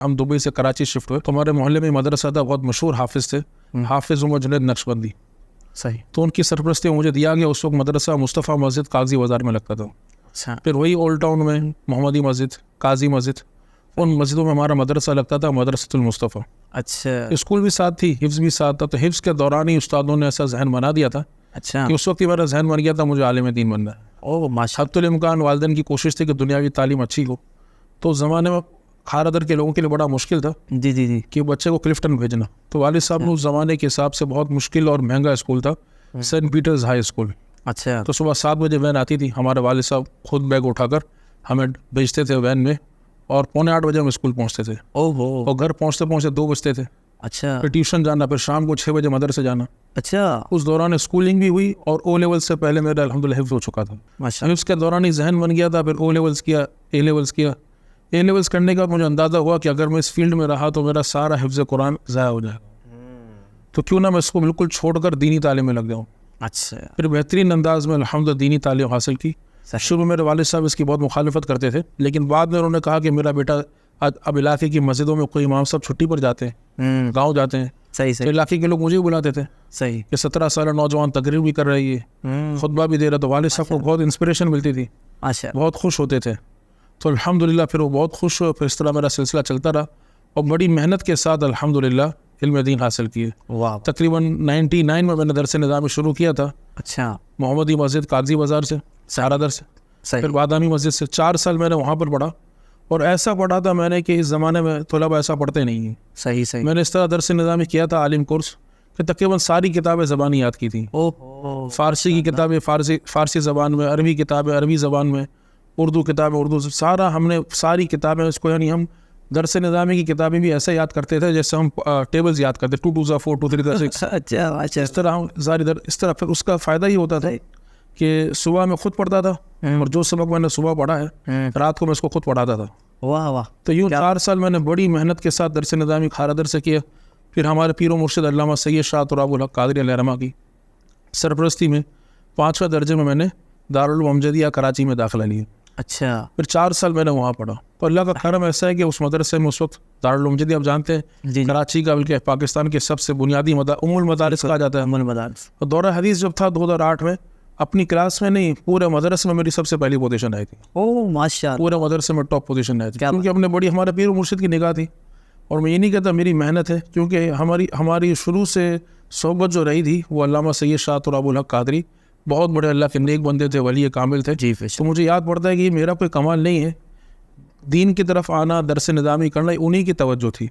ہم دبئی سے کراچی شفٹ ہوئے تو ہمارے محلے میں مدرسہ تھا, بہت مشہور حافظ تھے, حافظ عمر جنید نقشبندی. صحیح. تو ان کی سرپرستی مجھے دیا گیا. اس وقت مدرسہ مصطفیٰ مسجد قاضی بازار میں لگتا تھا. اچھا. پھر وہی اولڈ ٹاؤن میں محمدی مسجد, قاضی مسجد, ان مسجدوں میں ہمارا مدرسہ لگتا تھا, مدرسۃ المصطفیٰ. اچھا. اسکول بھی ساتھ تھی, حفظ بھی ساتھ تھا. تو حفظ کے دوران ہی استادوں نے ایسا ذہن بنا دیا تھا اچھا. کہ اس وقت ہی میرا ذہن بن گیا تھا مجھے عالم دین بننا ہے. او ماشاء حتی الامکان والدین کی کوشش تھی کہ دنیاوی تعلیم اچھی ہو. تو اس زمانے میں کھارادر کے لوگوں کے لیے بڑا مشکل تھا جی جی جی کہ بچے کو کلفٹن بھیجنا. تو والد صاحب نے اس زمانے کے حساب سے بہت مشکل اور مہنگا اسکول تھا, سینٹ پیٹرز ہائی اسکول. اچھا. تو صبح 7 بجے وین آتی تھی, ہمارے والد صاحب خود بیگ اٹھا کر ہمیں بھیجتے تھے وین میں, اور 7:45 بجے ہم اسکول پہنچتے تھے. او ہو. اور گھر پہنچتے پہنچتے 2 بجتے تھے. اچھا. پھر ٹیوشن جانا, پھر شام کو 6 بجے مدرسے جانا. اچھا. اس دوران اسکولنگ بھی ہوئی, اور او لیول سے پہلے میرا الحمدللہ حفظ ہو چکا تھا. ماشاء اللہ. حفظ کے دوران ہی ذہن بن گیا تھا. پھر او لیولس کیا, اے لیولس کیا. اے لیولس کرنے کا مجھے اندازہ ہوا کہ اگر میں اس فیلڈ میں رہا تو میرا سارا حفظ قرآن ضائع ہو جائے گا, تو کیوں نہ میں اس کو بالکل چھوڑ کر دینی تعلیم میں لگ جاؤں. اچھا. پھر بہترین انداز میں الحمدللہ دینی تعلیم حاصل کی. شروع میں میرے والد صاحب اس کی بہت مخالفت کرتے تھے, لیکن بعد میں انہوں نے کہا کہ میرا بیٹا اب علاقے کی مسجدوں میں کوئی امام صاحب چھٹی پر جاتے ہیں, گاؤں جاتے ہیں. صحیح تو صحیح علاقے کے لوگ مجھے بھی بلاتے تھے صحیح. کہ 17 سالہ نوجوان تقریر بھی کر رہی ہے, خطبہ بھی دے رہا. تو والد صاحب کو بہت انسپریشن ملتی تھی, اچھا. بہت خوش ہوتے تھے. تو الحمدللہ پھر وہ بہت خوش ہوئے. پھر اس طرح میرا سلسلہ چلتا رہا, اور بڑی محنت کے ساتھ الحمدللہ علم دین حاصل کیے. واہ. تقریباً 99 میں نے درس نظامی شروع کیا تھا, اچھا. محمدی مسجد قاضی بازار سے, سہارا سے. صحیح. پھر بادامی مسجد سے 4 سال میں نے وہاں پر پڑھا, اور ایسا پڑھا تھا میں نے کہ اس زمانے میں طلبہ ایسا پڑھتے نہیں ہیں. صحیح صحیح. میں نے اس طرح درس نظامی کیا تھا عالم کورس, کہ تقریباً ساری کتابیں زبانی یاد کی تھیں. او فارسی کی کتابیں فارسی زبان میں, عربی کتابیں عربی زبان میں, اردو کتابیں اردو, سارا ہم نے ساری کتابیں اس کو, یعنی ہم درس نظامی کی کتابیں بھی ایسے یاد کرتے تھے جیسے ہم ٹیبلز یاد کرتے, 2 2 4 2 3 6. اچھا. اچھا. اس طرح ہم ساری اس طرح. پھر اس کا فائدہ یہ ہوتا تھا کہ صبح میں خود پڑھتا تھا, اور جو سبق میں نے صبح پڑھا ہے رات کو میں اس کو خود پڑھاتا تھا. واہ واہ. تو یوں 4 سال میں نے بڑی محنت کے ساتھ درس نظامی کھارادر سے کیا. پھر ہمارے پیر و مرشد علامہ سید شاہ تراب الحق قادری علیہ رحمہ کی سرپرستی میں 5ویں درجے میں نے دارالعلوم امجدیہ کراچی میں داخلہ لیا. اچھا. پھر 4 سال میں نے وہاں پڑھا. تو اللہ کا کرم ایسا ہے کہ اس مدرسے میں اس وقت دارالعلوم امجدیہ آپ جانتے ہیں جی. کراچی کا, بلکہ پاکستان کے سب سے بنیادی ام المدارس کہا جاتا ہے. امن مدارس. اور دورہ حدیث جب تھا 2008 میں, اپنی کلاس میں نہیں پورے مدرسے میں میری سب سے پہلی پوزیشن آئی تھی. او ماشاء اللہ. پورے مدرسے میں ٹاپ پوزیشن آئی تھی, کیونکہ ہم نے بڑی ہمارے پیر و مرشد کی نگاہ تھی. اور میں یہ نہیں کہتا میری محنت ہے, کیونکہ ہماری شروع سے صحبت جو رہی تھی وہ علامہ سید شاہ تراب الحق قادری بہت بڑے اللہ کے نیک بندے تھے, ولی کامل تھے. جی. تو مجھے یاد پڑتا ہے کہ یہ میرا کوئی کمال نہیں ہے, دین کی طرف آنا, درس نظامی کرنا, انہی کی توجہ تھی.